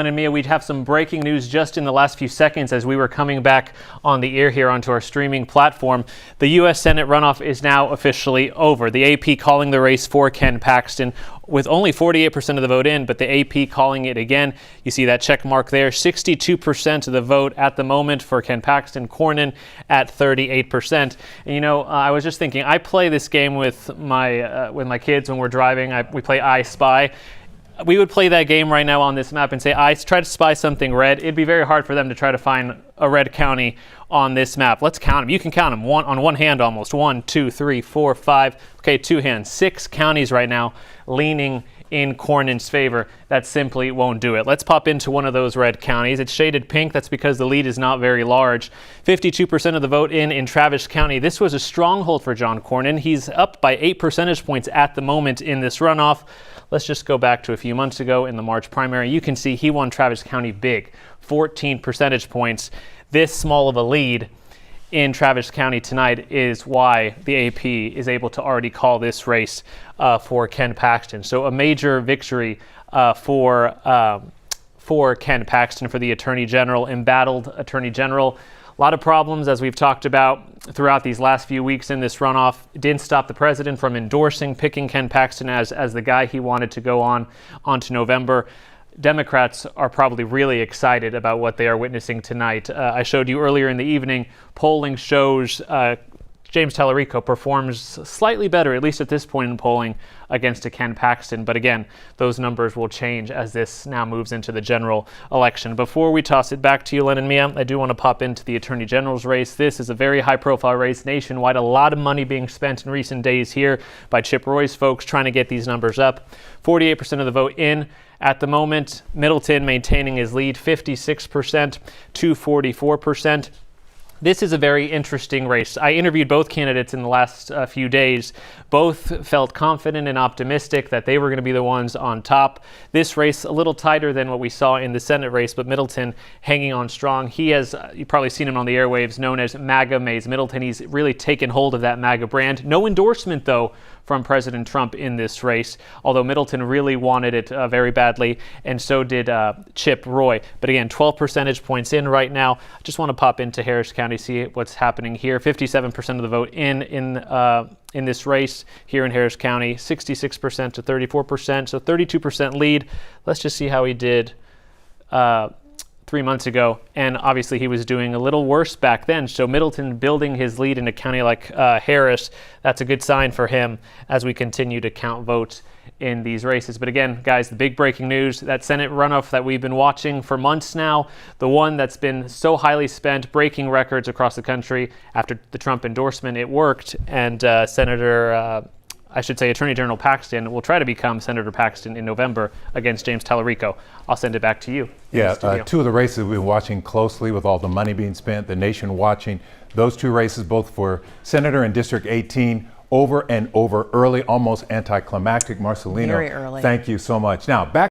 And Mia, we'd have some breaking news just in the last few seconds as we were coming back on the air here onto our streaming platform. The U.S. Senate runoff is now officially over. The AP calling the race for Ken Paxton with only 48% of the vote in, but the AP calling it again. You see that check mark there. 62% of the vote at the moment for Ken Paxton. Cornyn at 38%. And you know, I was just thinking, I play this game with my kids when we're driving. We play I Spy. We would play that game right now on this map and say, I try to spy something red. It'd be very hard for them to try to find a red county on this map. Let's count them. You can count them on one hand almost. 1, 2, 3, 4, 5. Okay, 2 hands. 6 counties right now leaning in Cornyn's favor. That simply won't do it. Let's pop into one of those red counties. It's shaded pink. That's because the lead is not very large. 52% of the vote in Travis County. This was a stronghold for John Cornyn. He's up by 8 percentage points at the moment in this runoff. Let's just go back to a few months ago in the March primary. You can see he won Travis County big, 14 percentage points. This small of a lead in Travis County tonight is why the AP is able to already call this race for Ken Paxton. So a major victory for Ken Paxton, for the Attorney General, embattled Attorney General. A lot of problems, as we've talked about throughout these last few weeks in this runoff. It didn't stop the president from picking Ken Paxton as the guy he wanted to go onto November. Democrats are probably really excited about what they are witnessing tonight. I showed you earlier in the evening, polling shows James Tallarico performs slightly better, at least at this point in polling, against a Ken Paxton. But again, those numbers will change as this now moves into the general election. Before we toss it back to you, Len and Mia, I do want to pop into the Attorney General's race. This is a very high-profile race nationwide. A lot of money being spent in recent days here by Chip Roy's folks trying to get these numbers up. 48% of the vote in. At the moment, Middleton maintaining his lead, 56% to 44%. This is a very interesting race. I interviewed both candidates in the last few days. Both felt confident and optimistic that they were going to be the ones on top. This race a little tighter than what we saw in the Senate race, but Middleton hanging on strong. He has, you've probably seen him on the airwaves, known as MAGA Maze Middleton. He's really taken hold of that MAGA brand. No endorsement, though, from President Trump in this race, although Middleton really wanted it very badly, and so did Chip Roy. But again, 12 percentage points in right now. I just want to pop into Harris County, see what's happening here. 57% of the vote in this race here in Harris County, 66% to 34%, so 32% lead. Let's just see how he did 3 months ago, and obviously he was doing a little worse back then. So Middleton building his lead in a county like Harris, that's a good sign for him as we continue to count votes in these races. But again, guys, the big breaking news, that Senate runoff that we've been watching for months now, the one that's been so highly spent, breaking records across the country after the Trump endorsement, it worked, and Attorney General Paxton will try to become Senator Paxton in November against James Tallarico. I'll send it back to you. Yeah, two of the races we've been watching closely with all the money being spent, the nation watching. Those two races, both for Senator and District 18, over and over early, almost anticlimactic. Marcelino, very early. Thank you so much. Now, back